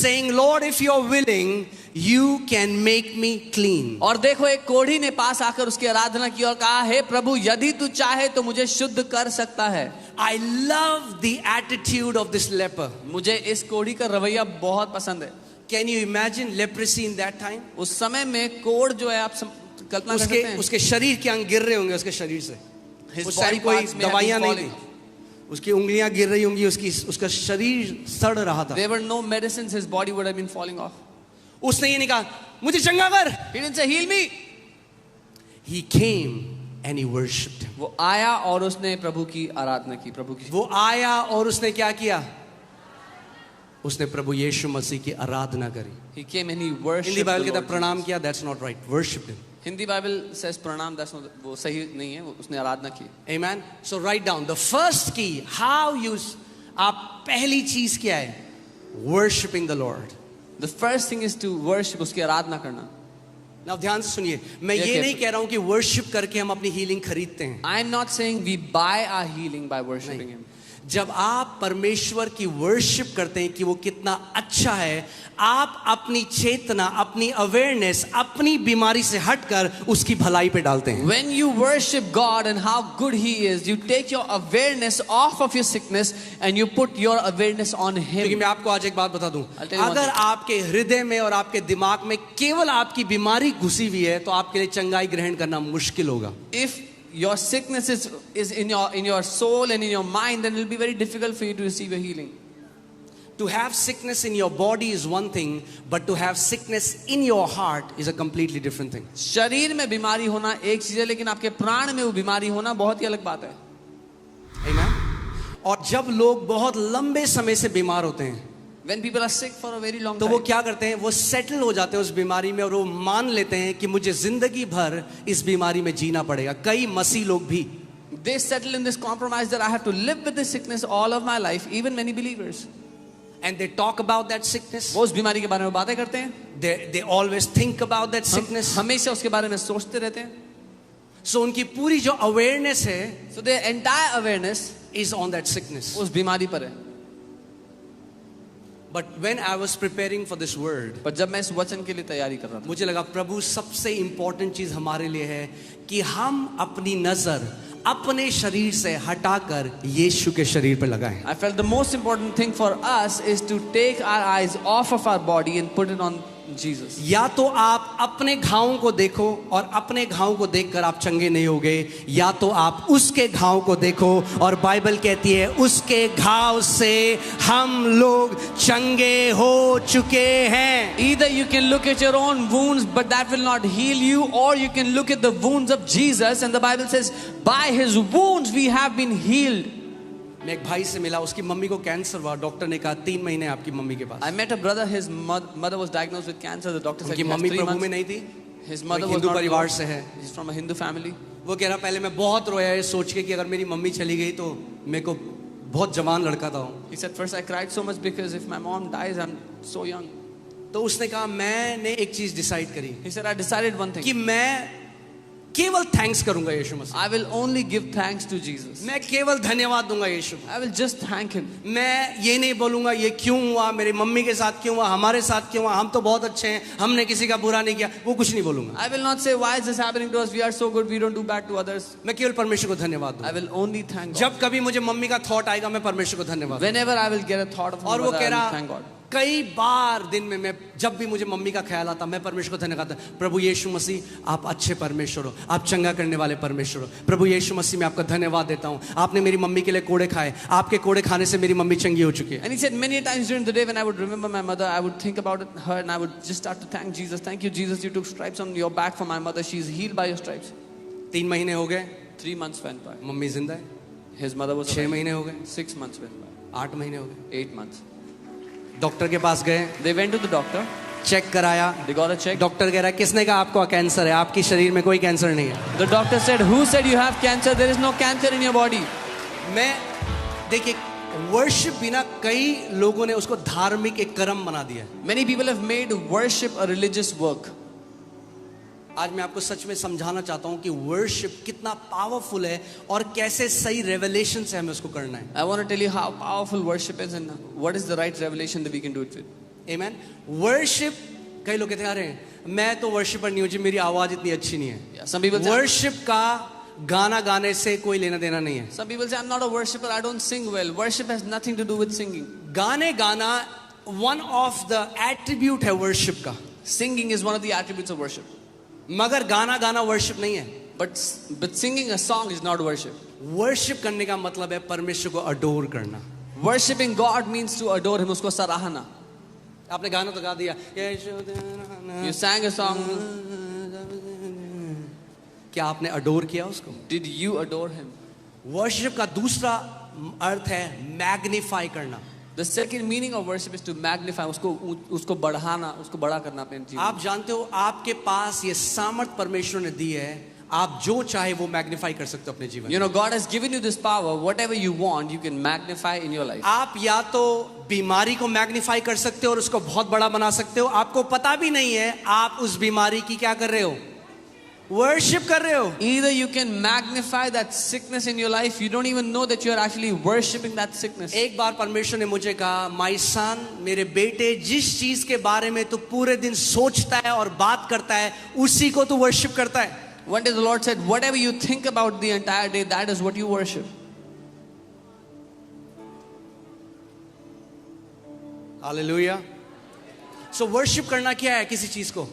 saying, Lord, if you're willing, you can make me clean. और देखो एक कोढ़ी ने पास आकर उसकी आराधना की और कहा, हे प्रभु यदि तू चाहे तो मुझे शुद्ध कर सकता है. I love the attitude of this leper. मुझे इस कोढ़ी का रवैया बहुत पसंद है. Can you imagine leprosy in that time? उस समय में कोढ़ जो है आप कल्पना कर सकते हैं. उसके शरीर के अंग गिर रहे होंगे उसके शरीर से. His उस body टाइम कोई parts may have दवाइयां been नहीं falling. थी. उसकी उंगलियां गिर रही होंगी, उसका शरीर सड़ रहा था. There were no medicines, his body would have been falling off. उसने ये नहीं कहा मुझे चंगा कर. He didn't say heal me. He came and he worshipped. वो आया और उसने प्रभु की आराधना की. प्रभु की वो आया और उसने क्या किया? उसने प्रभु यीशु मसीह की आराधना करी. He came and he worshipped. Hindi Bible the कहता Lord प्रणाम Jesus. किया. That's not right. Worshipped him. Hindi Bible says प्रणाम, that's not, वो सही नहीं है. उसने आराधना की. Amen. So write down the first key. How you आप पहली चीज क्या है? Worshipping the Lord. The first thing is to worship, उसकी आराधना करना. Now ध्यान से सुनिए. मैं ये नहीं कह रहा हूं कि worship करके हम अपनी healing खरीदते हैं. I am not saying we buy our healing by worshiping him. जब आप परमेश्वर की वर्शिप करते हैं कि वो कितना अच्छा है, आप अपनी चेतना, अपनी अवेयरनेस, अपनी बीमारी से हटकर उसकी भलाई पे डालते हैं. When you worship God and how good He is, you take your awareness off of your sickness and you put your awareness on क्योंकि Him. मैं आपको आज एक बात बता दूं, I'll tell you one अगर thing. आपके हृदय में और आपके दिमाग में केवल आपकी बीमारी घुसी हुई है तो आपके लिए चंगाई ग्रहण करना मुश्किल होगा. If your sickness is in your soul and in your mind, then it will be very difficult for you to receive a healing. To have sickness in your body is one thing, but to have sickness in your heart is a completely different thing. शरीर में बीमारी होना एक चीज है, लेकिन आपके प्राण में वो बीमारी होना बहुत ही अलग बात है. Amen? और जब लोग बहुत लंबे समय से बीमार होते हैं When people are sick for a very long तो वो time, क्या करते हैं? वो सेटल हो जाते हैं उस बीमारी में और वो मान लेते हैं कि मुझे जिंदगी भर इस बीमारी में जीना पड़ेगा. कई मसीह लोग भी they settle in this compromise that I have to live with this sickness all of my life, even many believers. and they talk about that sickness. वो उस बीमारी के बारे में बातें करते हैं. They always think about that sickness. हमेशा उसके बारे में सोचते रहते हैं. So उनकी पूरी जो awareness है So their entire awareness is on that sickness. उस बीमारी पर है. But when I was preparing for this word, पर जब मैं इस वचन के लिए तैयारी कर रहा था, मुझे लगा प्रभु सबसे important चीज हमारे लिए है कि हम अपनी नजर अपने शरीर से हटाकर यीशु के शरीर पर लगाएं. I felt the most important thing for us is to take our eyes off of our body and put it on Jesus. या तो आप अपने घावों को देखो और अपने घावों को देखकर आप चंगे नहीं होगे, या तो आप उसके घाव को देखो और बाइबल कहती है उसके घाव से हम लोग चंगे हो चुके हैं. Either you can look at your own wounds, but that will not heal you, or you can look at the wounds of Jesus, and the Bible says, by His wounds we have been healed. मैं एक भाई से मिला, उसकी mummy को cancer हुआ. Doctor ने कहा 3 महीने आपकी मम्मी के पास. I met a brother, his mother was diagnosed with cancer. The doctor said उनकी he has mummy 3 Prabhu months. में नहीं थी. His mother वो was हिंदू not परिवार born. से है. He's from a Hindu family. वो कह रहा पहले मैं बहुत रोया ये सोच के कि अगर मेरी मम्मी चली गई तो मेरे को बहुत जवान लड़का था. He said, first I cried so much because if my mom dies, I'm so young. तो उसने कहा मैंने एक चीज डिसाइड करी He said, I decided one कि thing. मैं केवल थैंक्स करूंगा यीशु मसीह. I will only give thanks to Jesus. मैं केवल धन्यवाद दूंगा यीशु. I will just thank Him. मैं ये नहीं बोलूंगा ये क्यों हुआ, मेरी मम्मी के साथ क्यों हुआ, हमारे साथ क्यों हुआ, हम तो बहुत अच्छे हैं, हमने किसी का बुरा नहीं किया, वो कुछ नहीं बोलूंगा. I will not say, why is this happening to us? We are so good, we don't do bad to others. मैं केवल परमेश्वर को धन्यवाद I दूंगा. will only thank God. जब कभी मुझे मम्मी का थॉट आएगा मैं परमेश्वर को धन्यवाद दूंगा. Whenever I will get a thought of my और वो mother, कह I will रहा thank God. कई बार दिन में मैं जब भी मुझे मम्मी का ख्याल आता मैं परमेश्वर को धन्यवाद करता. प्रभु यीशु मसीह आप अच्छे परमेश्वर हो, आप चंगा करने वाले परमेश्वर हो. प्रभु यीशु मसीह मैं आपका धन्यवाद देता हूँ, आपने मेरी मम्मी के लिए कोड़े खाए, आपके कोड़े खाने से मेरी मम्मी चंगी हो चुकी है. And he said many times during the day when I would remember my mother, I would think about her and I would just start to thank Jesus. Thank you, Jesus, you took stripes on your back for my mother. She is healed by your stripes. 3 महीने हो गए, 3 months went by. Mummy जिंदा है. His mother was 6 alive. महीने हो गए, 6 months went by. 8 महीने हो गए. 8 months. डॉक्टर के पास गए, They went to the doctor. Check कराया. They got a check. Doctor कह रहा है किसने कहा आपको कैंसर है, आपकी शरीर में कोई कैंसर नहीं है. The doctor said, who said you have cancer? There is no cancer in your body. मैं देखिए वर्शिप भी ना कई लोगों ने उसको धार्मिक एक कर्म बना दिया. Many people have made worship a religious work. आज मैं आपको सच में समझाना चाहता हूं कि वर्शिप कितना पावरफुल है और कैसे सही रेवलेशन से हमें उसको करना है. I want to tell you how powerful worship is and what is the right revelation that we can do it with. Amen. Worship, कई लोग कहते हैं अरे मैं तो वर्शिपर नहीं हूँ जी, मेरी आवाज इतनी अच्छी नहीं है. Yeah, some people say, worship का गाना गाने से कोई लेना देना नहीं है. some people say, I'm not a worshiper, I don't sing well. Worship has nothing to do with singing. गाने गाना one of the attribute है वर्शिप का, Singing is one of the attributes of worship. मगर गाना गाना worship नहीं है. But singing a song is not worship. Worship करने का मतलब है परमेश्वर को अडोर करना. Worshipping God means to adore Him, उसको सराहना. आपने गाना तो गा दिया, You sang a song. क्या आपने अडोर किया उसको? Did you adore Him? Worship का दूसरा अर्थ है मैग्नीफाई करना. The second meaning of worship is to magnify, उसको बढ़ाना, उसको बड़ा करना अपने जीवन. आप जानते हो आपके पास ये सामर्थ परमेश्वर ने दी है, आप जो चाहे वो मैग्नीफाई कर सकते हो अपने जीवन. You know, God has given you this power. Whatever you want, you can magnify in your life. आप या तो बीमारी को मैग्नीफाई कर सकते हो और उसको बहुत बड़ा बना सकते हो. आपको पता भी नहीं है आप उस बीमारी की क्या कर रहे हो, वर्शिप कर रहे हो. Either you can magnify that sickness in your life, you don't even know that you are actually worshipping that sickness. एक बार परमेश्वर ने मुझे कहा, माय सन, मेरे बेटे, जिस चीज के बारे में तू पूरे दिन सोचता है और बात करता है उसी को तू वर्शिप करता है. One day the Lord said, whatever you think about the entire day, that is what you worship. Hallelujah. So worship करना क्या है? किसी चीज को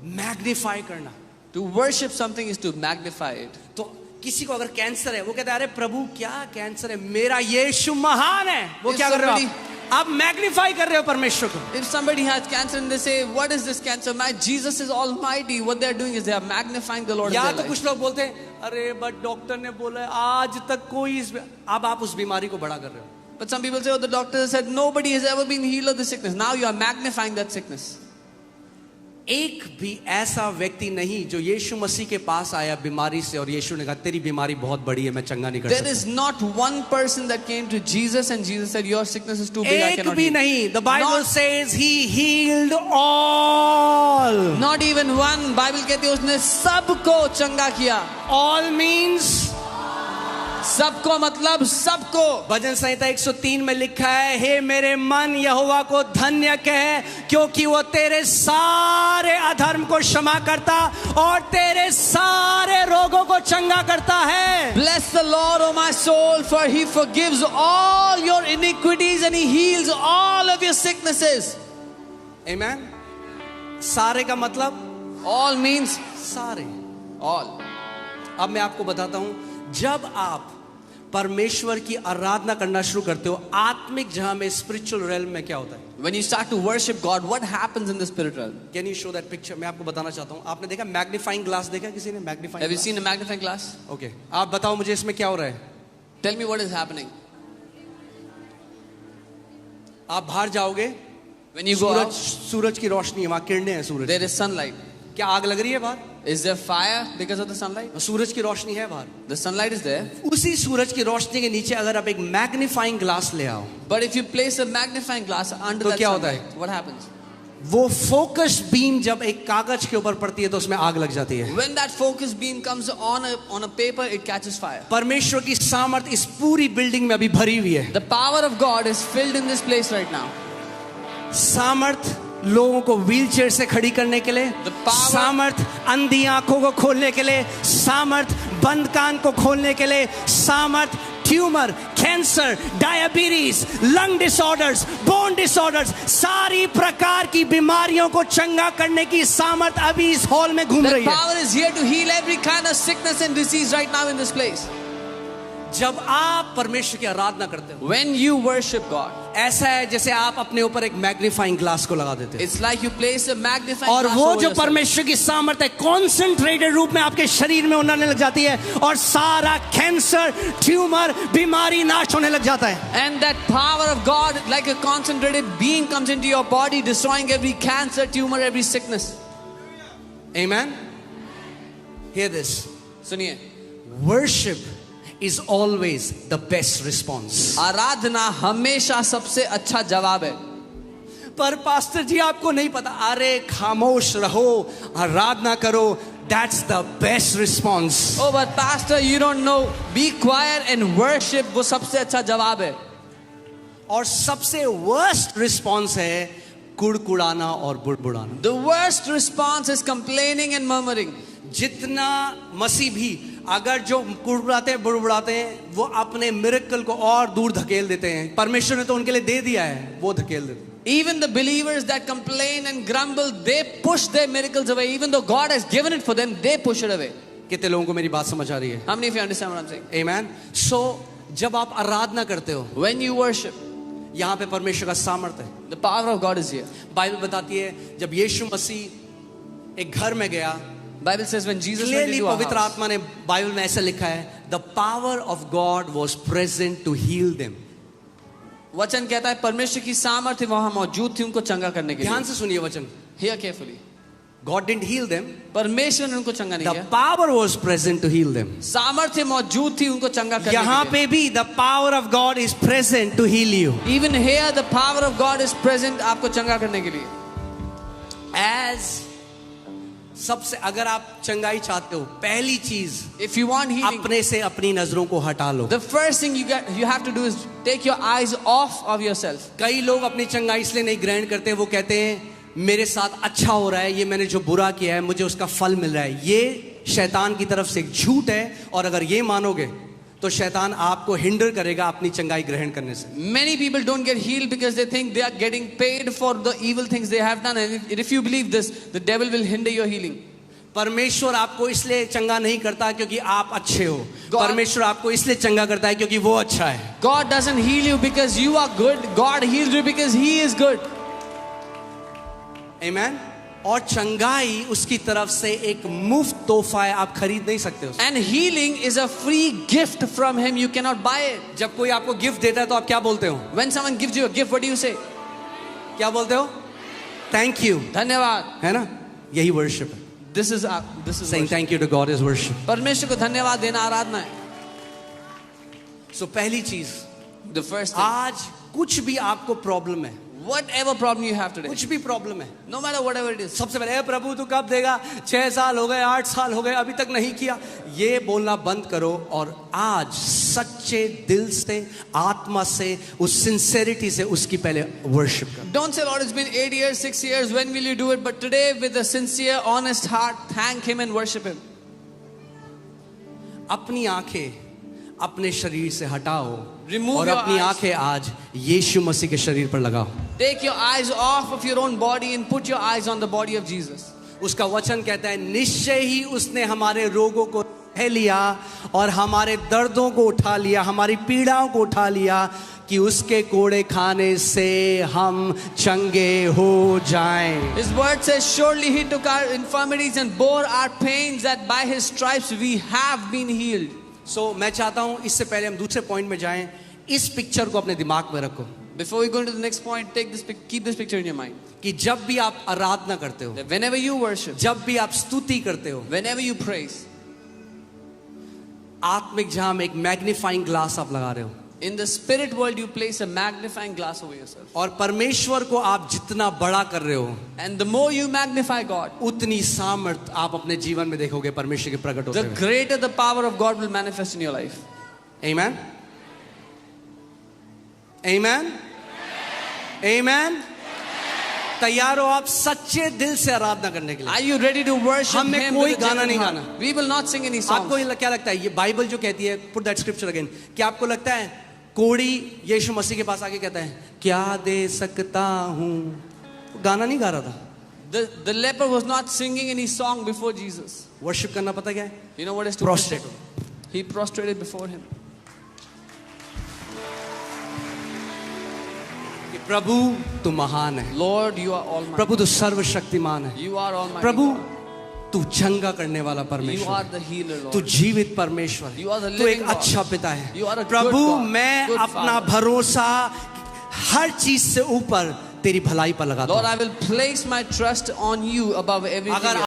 मैग्नीफाई करना. To worship something is to magnify it. तो किसी को अगर कैंसर है, वो कहता है अरे प्रभु क्या कैंसर है, मेरा यीशु महान है. वो क्या कर रहे हो आप मैग्नीफाई कर रहे हो परमेश्वर को. If somebody has cancer and they say, what is this cancer? My Jesus is almighty. What they are doing is they are magnifying the Lord. या तो कुछ लोग बोलते हैं अरे बट डॉक्टर ने बोला है आज तक कोई अब आप उस बीमारी को बड़ा कर रहे हो. But some people say, oh, the doctor said nobody has ever been healed of the sickness. Now you are magnifying that sickness. एक भी ऐसा व्यक्ति नहीं जो यीशु मसीह के पास आया बीमारी से और यीशु ने कहा तेरी बीमारी बहुत बड़ी है, मैं चंगा नहीं कर There सकता. is not one person that came to Jesus and Jesus said, your sickness is too big, I एक cannot भी heal. नहीं. The Bible Not- says he healed all. Not even one. Bible कहती है उसने सबको चंगा किया. All means सबको मतलब सबको. भजन संहिता 103 में लिखा है, हे मेरे मन यहोवा को धन्य कह क्योंकि वो तेरे सारे अधर्म को क्षमा करता और तेरे सारे रोगों को चंगा करता है. Bless the Lord, O my soul, for He forgives all your iniquities and He heals all of your sicknesses. Amen. सारे का मतलब All means सारे. all. अब मैं आपको बताता हूं, जब आप परमेश्वर की आराधना करना शुरू करते हो आत्मिक जहां में स्पिरिचुअल रेल्म में क्या होता है. When you start to worship God, what happens in the spirit realm? Can you show that picture? मैं आपको बताना चाहता हूं. आपने देखा मैग्नीफाइंग ग्लास? देखा किसी ने magnifying? Have you seen a magnifying glass? Okay, आप बताओ मुझे इसमें क्या हो रहा है. Tell me what is happening. आप बाहर जाओगे, When you go out, सूरज की रोशनी है, वहां किरणें हैं सूरज. there is sunlight. क्या आग लग रही है बाहर? Is there fire because of the sunlight? सूरज की रोशनी है बाहर. The sunlight is there. उसी सूरज की रोशनी के नीचे अगर आप एक मैग्नीफाइंग ग्लास ले आओ, But if you place a magnifying glass under तो that क्या होता sunlight, what happens? वो फोकस बीम जब एक कागज के ऊपर पड़ती है तो उसमें आग लग जाती है. When that focus beam comes on a paper, it catches fire. परमेश्वर की सामर्थ इस पूरी बिल्डिंग में अभी भरी हुई है. The power of God is filled in this place right now. सामर्थ लोगों को व्हीलचेयर से खड़ी करने के लिए, The power- सामर्थ अंधी आंखों को खोलने के लिए, सामर्थ बंद कान को खोलने के लिए, सामर्थ tumour, cancer, diabetes, lung disorders, bone disorders, सारी प्रकार की बीमारियों को चंगा करने की सामर्थ अभी इस हॉल में घूम That रही है. power is here to heal every kind of sickness and disease right now in this place. जब आप परमेश्वर की आराधना करते हो, When you worship God, ऐसा है जैसे आप अपने ऊपर एक मैग्नीफाइंग ग्लास को लगा देते हो it's like you place a magnifying और glass वो over जो yourself. परमेश्वर की सामर्थ है कॉन्सेंट्रेटेड रूप में आपके शरीर में उड़ने लग जाती है और सारा कैंसर, ट्यूमर, बीमारी नाश होने लग जाता है. And that power of God, like a concentrated beam, comes into your body, destroying every cancer, tumor, every sickness. Amen. Hear this. सुनिए, Worship is always the best response. आराधना हमेशा सबसे अच्छा जवाब है. पर पास्टर जी आपको नहीं पता, अरे खामोश रहो, आराधना करो, that's the best response. Oh, but pastor, you don't know. Be quiet and worship. वो सबसे अच्छा जवाब है. और सबसे worst response है कुड़कुड़ाना और बुड़बुड़ाना। The worst response is complaining and murmuring. जितना मसीह भी अगर जो कुड़कुड़ाते हैं बुड़बुड़ाते हैं वो अपने मिरेकल को और दूर धकेल देते हैं। परमेश्वर ने तो उनके लिए दे दिया है, वो धकेल देते हैं। Even the believers that complain and grumble, they push their miracles away. Even though God has given it for them, they push it away. कितने लोगों को मेरी बात समझ आ रही है? How many of you understand what I'm saying? Amen. So जब आप आराधना करते हो, When you worship, यहाँ पे परमेश्वर का सामर्थ्य है। the power of God is here. Bible बताती है जब यीशु मसीह एक घर में गया, Bible says when Jesus went clearly into a पवित्र house, आत्मा ने बाइबल में ऐसा लिखा है, the power of God was present to heal them. वचन कहता है परमेश्वर की सामर्थ्य वहां मौजूद थी उनको चंगा करने के ध्यान लिए। से सुनिए वचन। Hear carefully. God didn't heal them, परमेश्वर ने उनको चंगा नहीं द किया, power was present to heal them. सामर्थ्य मौजूद थी उनको चंगा करने यहाँ के लिए। पे भी the power of God is present to heal you. Even here the power of God is present आपको चंगा करने के लिए। एज सबसे अगर आप चंगाई चाहते हो, पहली चीज If you want healing, अपने से अपनी नजरों को हटा लो। the first thing you have to do is take your eyes off of yourself. कई लोग अपनी चंगाई इसलिए नहीं ग्रहण करते, वो कहते हैं मेरे साथ अच्छा हो रहा है, ये मैंने जो बुरा किया है मुझे उसका फल मिल रहा है। ये शैतान की तरफ से एक झूठ है, और अगर ये मानोगे तो शैतान आपको हिंडर करेगा अपनी चंगाई ग्रहण करने से। Many people don't get healed because they think they are getting paid for the evil things they have done, and if you believe this, the devil will hinder your healing. परमेश्वर आपको इसलिए चंगा नहीं करता क्योंकि आप अच्छे हो, God- परमेश्वर आपको इसलिए चंगा करता है क्योंकि वो अच्छा है। God doesn't heal you because you are good. God heals you because He is good. आमीन। और चंगाई उसकी तरफ से एक मुफ्त तोहफा है, आप खरीद नहीं सकते उसे। And healing is a free gift from Him. You cannot buy it. जब कोई आपको गिफ्ट देता है तो आप क्या बोलते हो? When someone gives you a gift, what do you say? क्या बोलते हो? थैंक यू, धन्यवाद. है ना? यही वर्शिप है। This is saying worship. Thank you to God is worship. परमेश्वर को धन्यवाद देना आराधना है. सो पहली चीज, The first thing. आज कुछ भी आपको प्रॉब्लम है, Whatever problem you have today, कुछ भी प्रॉब्लम है, no matter whatever it is, सबसे पहले प्रभु तू कब देगा? 6 साल हो गए, 8 साल हो गए, अभी तक नहीं किया। ये बोलना बंद करो और आज सच्चे दिल से, आत्मा से, उस सिंसेरिटी से उसकी पहले वर्शिप करो। don't say, Lord, it's been 8 years, 6 years, when will you do it? But today, with a sincere, honest heart, thank Him and worship Him. अपनी आंखें अपने शरीर से हटाओ Remove और your अपनी eyes. आंखें आज यीशु मसीह के शरीर पर लगाओ। Take your eyes off of your own body and put your eyes on the body of Jesus. उसका वचन कहता है निश्चय ही उसने हमारे रोगों को सह लिया और हमारे दर्दों को उठा लिया, हमारी पीड़ाओं को उठा लिया, कि उसके कोड़े खाने से हम चंगे हो जाएं। His word says, surely He took our infirmities and bore our pains, that by His stripes we have been healed. सो मैं चाहता हूं इससे पहले हम दूसरे पॉइंट में जाएं, इस पिक्चर को अपने दिमाग में रखो Before we go into the next point, keep this picture in your mind. कि जब भी आप आराधना करते हो, That whenever you worship, जब भी आप स्तुति करते हो, whenever you praise, आत्मिक जहां में एक मैग्नीफाइंग ग्लास आप लगा रहे हो, in the spirit world you place a magnifying glass over yourself. और परमेश्वर को आप जितना बड़ा कर रहे हो, And the more you magnify God, उतनी सामर्थ आप अपने जीवन में देखोगे परमेश्वर के प्रकट होते the हुए। greater the power of God will manifest in your life. Amen? Amen? Amen? तैयार हो आप सच्चे दिल से आराधना करने के लिए? Are you ready to worship हमें Him? कोई with a गाना genuine नहीं heart? गाना। We will not sing any songs. आपको क्या लगता है, ये बाइबल जो कहती है, पुट दैट स्क्रिप्चर अगेन, क्या आपको लगता है कोड़ी यीशु मसीह के पास आके कहता है क्या दे सकता हूं? गाना नहीं गा रहा था। The leper was not singing any song before Jesus. Worship करना पता क्या है? You know what is to Prostrate. worship? He prostrated before Him. कि प्रभु तू महान है, Lord, you are almighty. प्रभु तू सर्वशक्तिमान है, You are almighty. Prabhu God. तू चंगा करने वाला You परमेश्वर are है, the healer, तू Lord. जीवित परमेश्वर है, You are the तू एक living God. अच्छा पिता है। You are a good Prabhu God, मैं good अपना Father. भरोसा हर चीज से ऊपर तेरी भलाई पर लगाता Lord, हूं। I will place my trust on you above everything अगर else.